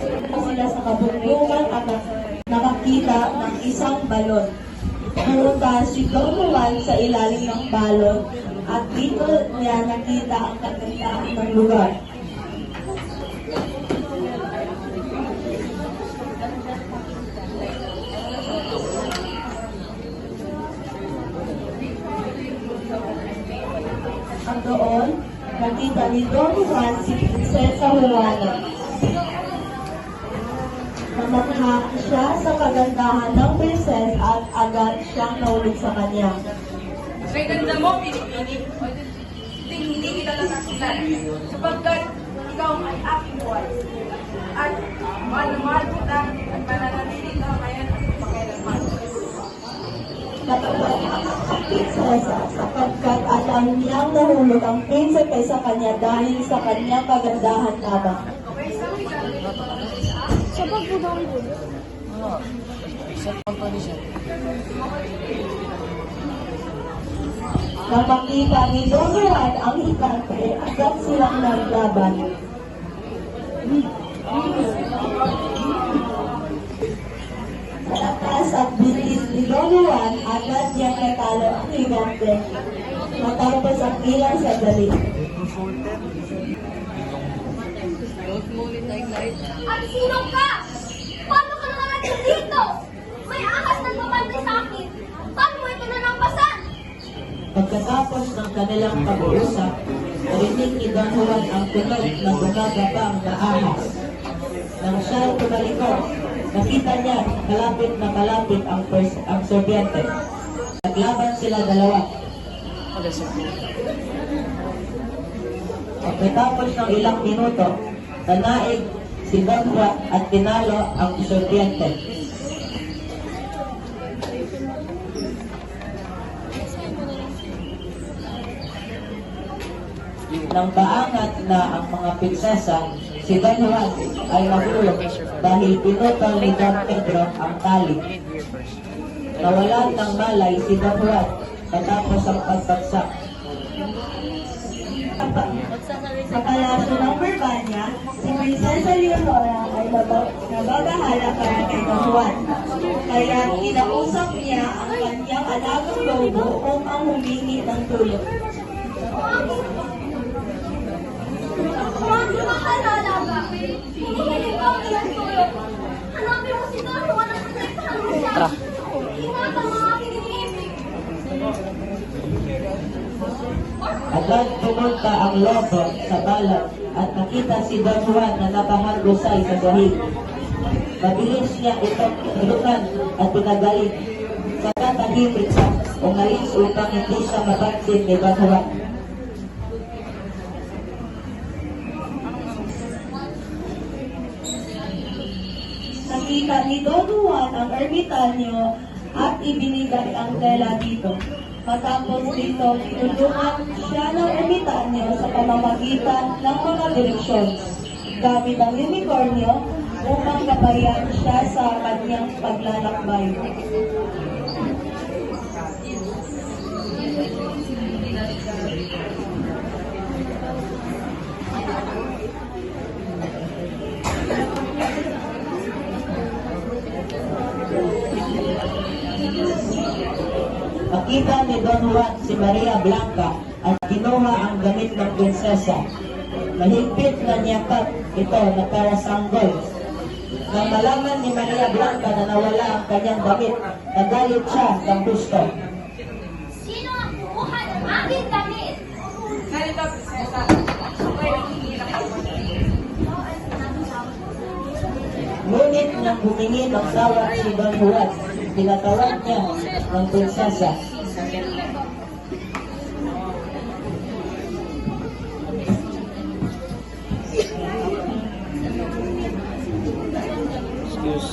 Sila sa kabundukan at nakakita ng isang balon. Pumunta si Don Juan sa ilalim ng balon at dito niya nakita ang kagandahan ng lugar. At doon, nakita ni Don Juan si Prinsesa Juana. Namatha siya sa kagandahan ng princess at agad siyang naulog sa kanya. May ganda mo, Pilipini. Hindi kita nasasulan. Sapagkat ikaw ay aking buhay. At mahal na mahal kita at mananatili ka ngayon at pakailanman. Natawa ang prinsesa sapagkat alam niyang nahulog ang prinsipe sa kanya dahil sa kanyang kagandahan lamang. Sa pagpudong doon. Sa company siya. Nang makita ni Don Juan ang hikante, agad silang naglaban. Sa lakas at bilis ni Don Juan, agad niyang natalo ang hikante. Matapos ang ilang sandali. At sino ka? Paano ka nakarating dito? May ahas na lumantay sa akin. Paano mo ito nanampasan? Pagkatapos ng kanilang pag-uusap, narinig ni Don Juan ang tunog na gumagapang na ahas. Nang siya tumalikod, nakita niya kalapit ang serbyente. Naglaban sila dalawa. Pagkatapos ng ilang minuto, nanaig si Don Juan at tinalo ang serbyente. Nang baangat na ang mga prinsesa, si Don Juan ay nahulog dahil pinutol ni Don Pedro ang tali. Nawalan ng malay si Don Juan matapos ang pagbagsak. Sa palasyo ng Verbania, si Prinsesa Leonora ay nababahala para kay Don Juan. Kaya kinausap niya ang kanyang alagang lobo upang humingi ng tulong. Mga mahal na alaga. Hinihiling ko ang iyong tulong. Hanapin mo si Don Juan at protektahan mo siya. Ingat ang mga aking iniibig. Agad pumunta ang lobo sa balat at nakita si Don Juan na nakahagusay sa dahig. Mabilis niya itong tulukan at pinagaling. Saka tahimik siya umalis upang hindi siya mapansin ni Don Juan. Nakita ni Don Juan ang ermitanyo at ibinigay ang tela dito. Matapos dito, tinulungan siya ng ermitanyo sa pamamagitan ng mga direksyon. Gamit ang unicornio upang gabayan siya sa kanyang paglalakbay. Nakita ni Don Juan si Maria Blanca at kinuha ang damit ng prinsesa. Mahigpit na niyakap ito na para sanggol. Nang malaman ni Maria Blanca na nawala ang kanyang damit, nagalit siya ng gusto. Sino ang kumuha ng aking damit? Narito, prinsesa. Ako'y nanghihirap ako. Ngunit nang humingi ng tawad si Don Juan, tinatawag niya ng prinsesa.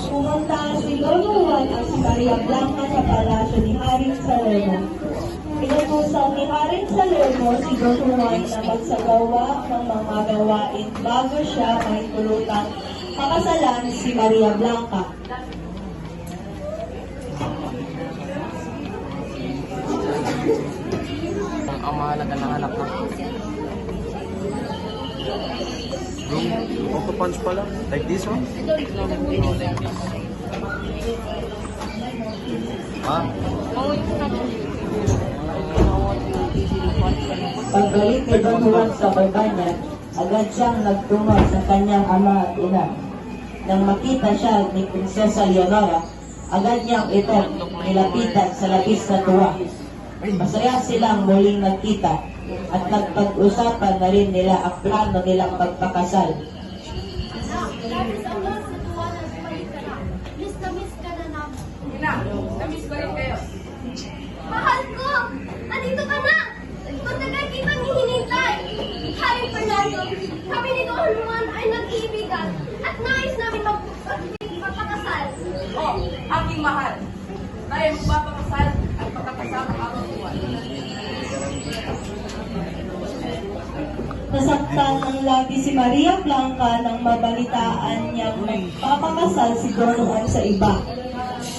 Pumunta si Don Juan at si Maria Blanca sa palasyo ni Haring Salerno. Inutusan ni Haring Salerno si Don Juan na magsagawa ng mga gawain bago siya mahintulutang pakasalan si Maria Blanca. Ang mahalaga ng anak ko. Auto punch pala. Like this one? Ha? Pagbalik ni Don Juan sa Barbanya, agad siyang nagtungo sa kanyang ama at ina. Nang makita siya ni Prinsesa Leonora, agad niyang ito nilapitan sa labis na tuwa. Masaya silang muling nagkita at nagpag-usapan na rin nila ang plano nilang pagpakasal. Anak, labis ang love sa tuwa na bumalik ka na. Miss na miss ka na namin. Ina, namiss ko rin kayo. Mahal ko! Andito ka na! Matagal kitang hinihintay! Haring Fernando, kami ni Don Juan ay nag-iibigan at nais namin magpapakasal. Oh, aking mahal. Tayo magpapakasal at pagkakasama ang buwan. Nasaktan ng labis si Maria Blanca nang mabalitaan niyang magpapakasal si Don Juan sa iba.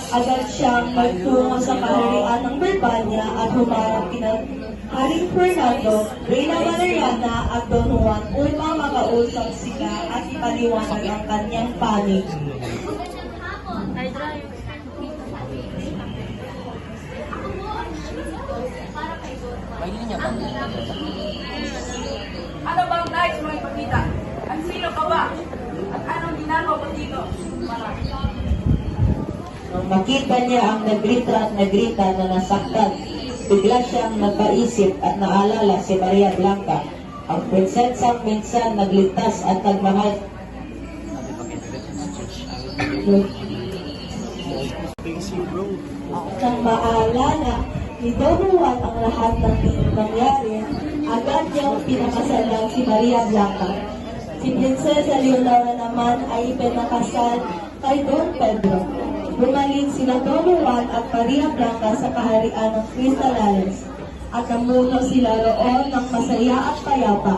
Agad siyang magtungo sa kaharian ng Barbanya at humarap kina Haring Fernando, Reyna Valeriana at Don Juan upang makausap sila at ipaliwanag ang kanyang panig. Magandang hapon. Ako po ang para kay Don Juan. May linya ba? Ang lalaki. Ano ba ang nais mong ipakita? At sino ka ba? At anong ginagawa mo dito? Para. Nang makita niya ang nagrita na nasaktan, bigla siyang nagpaisip at naalala si Maria Blanca, ang prinsesang minsan nagligtas at nagmahal. Nang maalala ni Don Juan ang lahat ng nangyari, agad niyang pinakasalan si Maria Blanca. Si Prinsesa Leonora naman ay pinakasal kay Don Pedro. Bumaling sila Don Juan at Maria Blanca sa kaharian ng Cristales at namuno sila roon ng masaya at payapa.